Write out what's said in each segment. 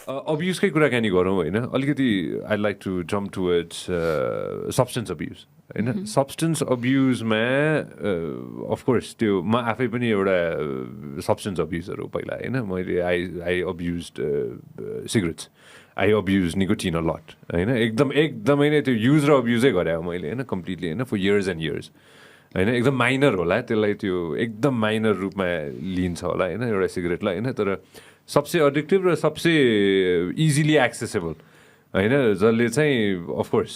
अब्युजकै कुराकानी गरौँ होइन अलिकति I like to jump towards substance abuse होइन सब्सटेन्स अब्युजमा अफकोर्स त्यो म आफै पनि एउटा सब्सटेन्स अब्युजर हो पहिला होइन मैले I abused cigarettes I abuse nicotine a lot होइन एकदमै नै त्यो युज र अब्युजै गरेँ मैले होइन कम्प्लिटली होइन फर इयर्स एन्ड इयर्स होइन एकदम माइनर होला त्यसलाई त्यो एकदम माइनर रूपमा लिन्छ होला होइन एउटा सिगरेटलाई होइन तर सबसे एडिक्टिभ र सबसे इजिली एक्सेसेबल होइन जसले चाहिँ अफकोर्स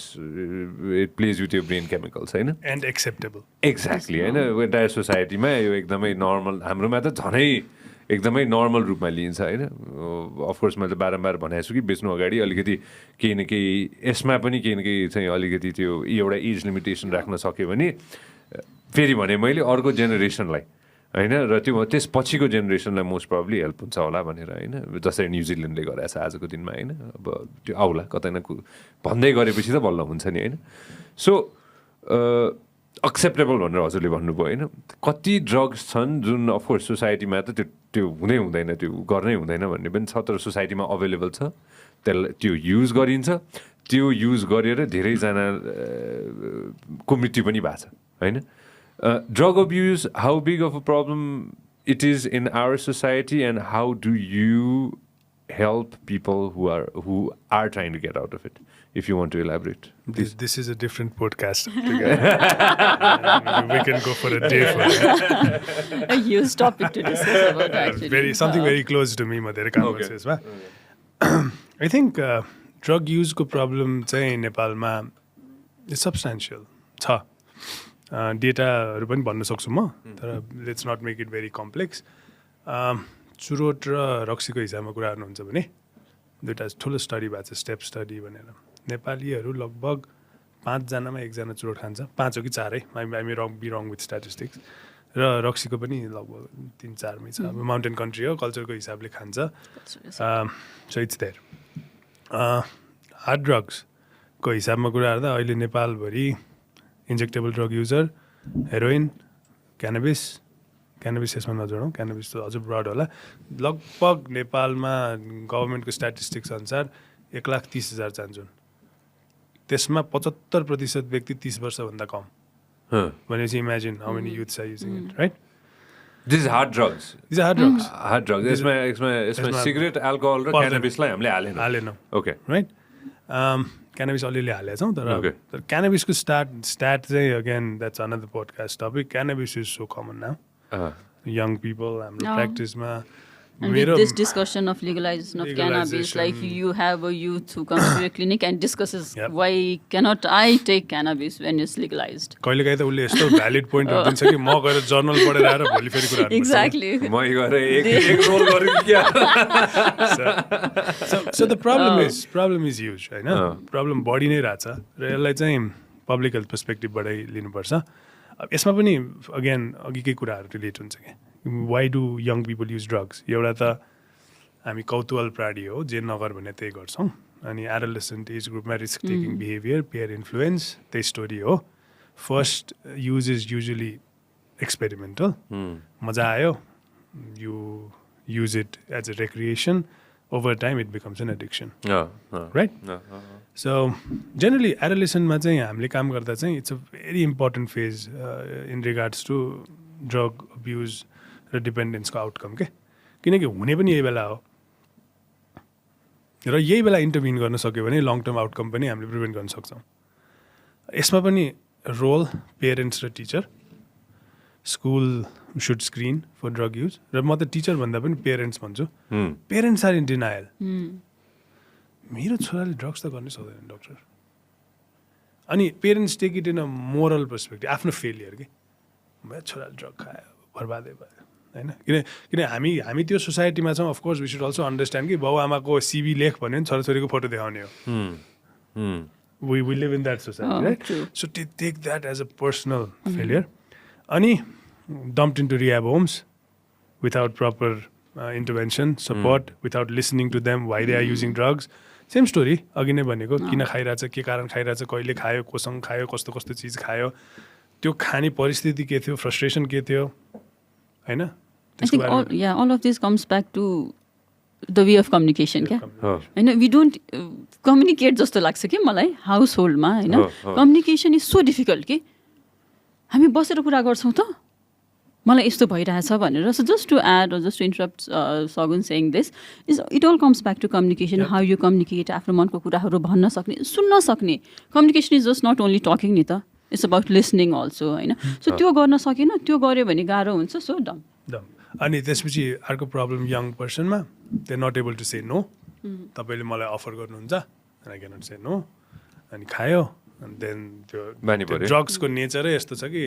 इट प्लेज विथ यो ब्रेन केमिकल्स होइन एन्ड एक्सेप्टेबल एक्ज्याक्टली होइन एन्टायर सोसाइटीमा यो एकदमै नर्मल हाम्रोमा त झनै एकदमै नर्मल रूपमा लिइन्छ होइन अफकोर्स मैले बारम्बार भनेको छु कि बेच्नु अगाडि अलिकति केही न केही यसमा पनि केही न केही चाहिँ अलिकति त्यो एउटा एज लिमिटेसन राख्न सक्यो भने फेरि भने मैले अर्को जेनेरेसनलाई होइन र त्यो त्यस पछिको जेनेरेसनलाई मोस्ट प्रब्ली हेल्प हुन्छ होला भनेर होइन जसरी न्युजिल्यान्डले गरेको छ आजको दिनमा होइन अब त्यो आउला कतै न भन्दै गरेपछि त बल्ल हुन्छ नि होइन सो एक्सेप्टेबल भनेर हजुरले भन्नुभयो होइन कति ड्रग्स छन् जुन अफकोर्स सोसाइटीमा त त्यो हुँदै हुँदैन त्यो गर्नै हुँदैन भन्ने पनि छ तर सोसाइटीमा अभाइलेबल छ त्यसलाई त्यो युज गरिन्छ त्यो युज गरेर धेरैजना को मृत्यु पनि भएको छ होइन drug abuse, how big of a problem it is in our society, and how do you help people who are trying to get out of it? If you want to elaborate, this is a different podcast. We can go for a day for it. A huge topic to discuss about actually. Something very close to me, Madhera conversations. I think drug use ko problem चाहिँ नेपालमा is substantial. छ डेटाहरू पनि भन्न सक्छु म तर let's not make it very complex चुरोट र रक्सीको हिसाबमा कुरा गर्नुहुन्छ भने दुइटा ठुलो स्टडी भएको छ स्टेप स्टडी भनेर नेपालीहरू लगभग 5 जनामा 1 जना चुरोट खान्छ 5 हो कि 4 है I be wrong with statistics र रक्सीको पनि लगभग 3-4 मै छ माउन्टेन कन्ट्री हो कल्चरको हिसाबले खान्छ सो इट्स देयर हार्ड ड्रग्सको हिसाबमा कुरा गर्दा अहिले नेपालभरि injectable drug user heroin cannabis यसमा नजोडौँ क्यानाबिस त अझ ब्रड होला लगभग नेपालमा गभर्मेन्टको स्ट्याटिस्टिक्स अनुसार 1,30,000 चाहन्छन् त्यसमा 75% व्यक्ति 30 वर्षभन्दा कम भनेपछि imagine how many youths are using it right this is hard drugs hard drugs यसमा सिगरेट एल्कोहल र क्यानाबिसलाई हामीले हालेनौँ ओके राइट क्यानाबिस अलिअलि हालेका छौँ तर क्यानाबिसको स्टार्ट चाहिँ again that's another podcast topic cannabis is so common now young people हाम्रो प्र्याक्टिसमा And with this discussion of legalization of cannabis, like you have a youth who comes to your clinic and discusses why cannot I take cannabis when it's legalized? कहिलेकाहीँ त उसले यस्तो valid point दिन्छ कि म गएर जर्नल पढेर आएर भोलि फेरि कुरा गर्नु Exactly. म गएर एक रोल गरेँ क्या So the problem is huge हैन प्रब्लम बढी नै रहेछ र यसलाई चाहिँ पब्लिक हेल्थ पर्सपेक्टिभबाटै लिनुपर्छ यसमा पनि अगेन अघिकै कुराहरू रिलेट हुन्छ क्या why do young people use drugs एउटा त हामी कौतूहल प्राणी हो जे नगर भने त्यही गर्छौँ अनि एडोलेसेन्ट एज ग्रुपमा risk taking behaviour peer influence त्यही स्टोरी हो first use is usually experimental मजा आयो you use it as a recreation over time it becomes an addiction right so generally एडोलेसेन्टमा चाहिँ हामीले काम गर्दा चाहिँ it's a very important phase in regards to drug abuse र डिपेन्डेन्सको आउटकम के किनकि हुने पनि यही बेला हो र यही बेला इन्टरभिन गर्न सक्यो भने लङ टर्म आउटकम पनि हामीले प्रिभेन्ट गर्न सक्छौँ यसमा पनि रोल पेरेन्ट्स र teacher school should screen for drug use र म त टिचर भन्दा पनि पेरेन्ट्स भन्छु पेरेन्ट्स आर इन डिनायल मेरो छोराले ड्रग्स त गर्नै सक्दैन डक्टर अनि parents take it in a moral perspective आफ्नो फेलियर कि मेरो छोराले ड्रग खायो बर्बादै भयो होइन किन हामी त्यो सोसाइटीमा छौँ of course we should also understand कि बाउ आमाको सिभी लेख भन्यो भने छोराछोरीको फोटो देखाउने हो we live in that society right so take that as a personal failure अनि dumped into rehab homes without proper intervention support without listening to them why they are using drugs same story अघि नै भनेको किन खाइरहेछ के कारण खाइरहेछ कहिले खायो कोसँग खायो कस्तो कस्तो चिज खायो त्यो खाने परिस्थिति के थियो फ्रस्ट्रेसन के थियो हैन I think all of this comes back to the way of communication क्या होइन वी डोन्ट कम्युनिकेट जस्तो लाग्छ कि मलाई हाउस होल्डमा होइन कम्युनिकेसन इज सो डिफिकल्ट कि हामी बसेर कुरा गर्छौँ त मलाई यस्तो भइरहेछ भनेर so just to add just to interrupt Sagun saying this is it all comes back to communication how you communicate आफ्नो मनको कुराहरू भन्न सक्ने सुन्न सक्ने communication is just not only talking नि त इट्स अबाउट लिसनिङ अल्सो होइन सो त्यो गर्न सकेन त्यो गऱ्यो भने गाह्रो हुन्छ सो डम अनि त्यसपछि अर्को प्रब्लम यङ पर्सनमा they not able to say no तपाईँले मलाई अफर गर्नुहुन्छ आई क्यानट से नो अनि खायो अनि देन त्यो ड्रग्सको नेचरै यस्तो छ कि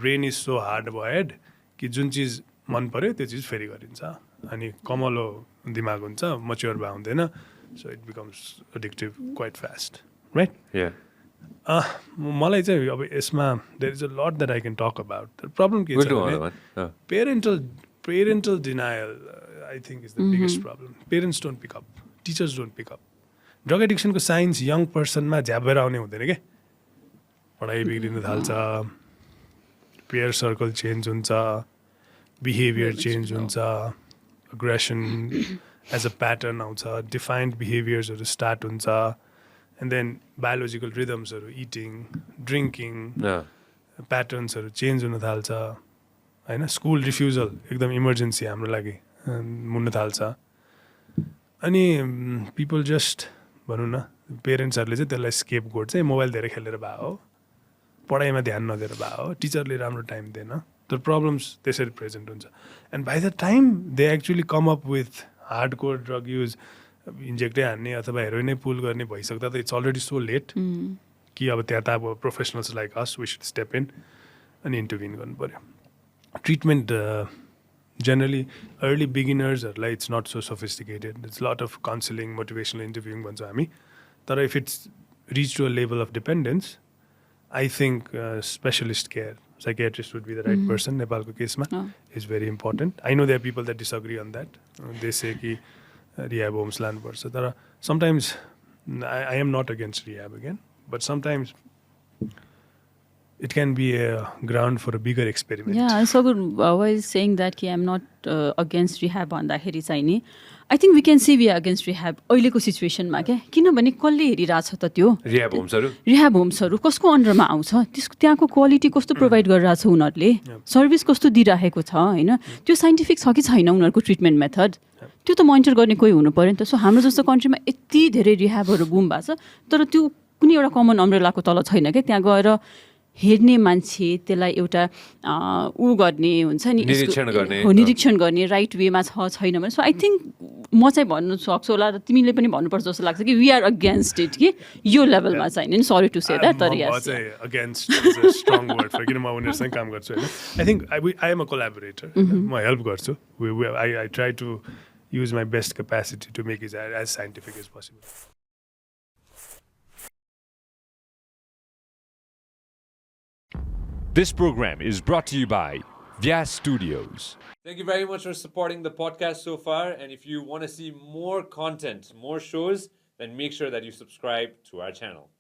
brain is so hard wired कि जुन चिज मन पऱ्यो त्यो चिज फेरि गरिन्छ अनि कमलो दिमाग हुन्छ मच्योर भए हुँदैन so it becomes addictive quite fast right मलाई चाहिँ अब यसमा there is a lot that I can talk about problem के छ भने parental denial I think is the biggest problem parents don't pick up teachers don't pick up drug एडिक्सनको signs young पर्सनमा झ्यापेर आउने हुँदैन क्या पढाइ बिग्रिन थाल्छ पेयर सर्कल चेन्ज हुन्छ बिहेभियर चेन्ज हुन्छ अग्रेसन एज अ प्याटर्न आउँछ डिफाइन्ड बिहेभियर्सहरू स्टार्ट हुन्छ एन्ड देन बायोलोजिकल रिदम्सहरू इटिङ ड्रिङ्किङ प्याटर्न्सहरू चेन्ज हुन थाल्छ होइन स्कुल रिफ्युजल एकदम इमर्जेन्सी हाम्रो लागि हुन थाल्छ अनि पिपल जस्ट भनौँ न पेरेन्ट्सहरूले चाहिँ त्यसलाई स्केप गोड चाहिँ मोबाइल धेरै खेलेर भए हो पढाइमा ध्यान नदिएर भए हो टिचरले राम्रो टाइम दिएन त्यो प्रब्लम्स त्यसरी प्रेजेन्ट हुन्छ and by the time they actually come up with hard core drug use इन्जेक्टै हान्ने अथवा हेरोइनै पुल गर्ने भइसक्दा त इट्स अलरेडी सो लेट कि अब त्यहाँ त अब professionals like us we should step in अनि इन्टरभिन गर्नु पऱ्यो ट्रिटमेन्ट generally early beginnersहरूलाई it's not so sophisticated. It's a lot of counseling, motivational interviewing भन्छ हामी तर if it's reached to a level of dependence, I think specialist care, psychiatrist would be the right person. नेपालको केसमा is very important. I know there are people that disagree on that. They say कि rehab homes लानुपर्छ तर sometimes I am not against rehab again, but sometimes it can be a ground for a bigger experiment. Yeah, so good. I was saying that I'm not against rehab भन्दाखेरि चाहिँ नि I think we can say we are against rehab अहिलेको सिचुएसनमा क्या किनभने कसले हेरिरहेछ त त्यो rehab होम्सहरू कसको अन्डरमा आउँछ त्यसको त्यहाँको क्वालिटी कस्तो प्रोभाइड गरिरहेछ उनीहरूले सर्भिस कस्तो दिइरहेको छ होइन त्यो साइन्टिफिक छ कि छैन उनीहरूको ट्रिटमेन्ट मेथड त्यो त मोनिटर गर्ने कोही हुनु पऱ्यो नि त सो हाम्रो जस्तो कन्ट्रीमा यति धेरै रिह्याबहरू बुम भएको छ तर त्यो कुनै एउटा कमन अम्ब्रेलाको तल छैन क्या त्यहाँ गएर हेर्ने मान्छे त्यसलाई एउटा ऊ गर्ने हुन्छ नि निरीक्षण गर्ने राइट वेमा छ छैन भने सो आई थिङ्क म चाहिँ भन्नु सक्छु होला र तिमीले पनि भन्नुपर्छ जस्तो लाग्छ कि वी आर अगेन्स्ट इट कि यो लेभलमा चाहिँ नि सरी टु से द्याट तर अगेन्स्ट स्ट्रङ वर्ड फर किन म उनीहरूसँग काम गर्छु होइन I think I am a collaborator म हेल्प गर्छु I try to use my best capacity to make it as scientific as possible This program is brought to you by Vyas Studios. Thank you very much for supporting the podcast so far. And if you want to see more content, more shows, then make sure that you subscribe to our channel.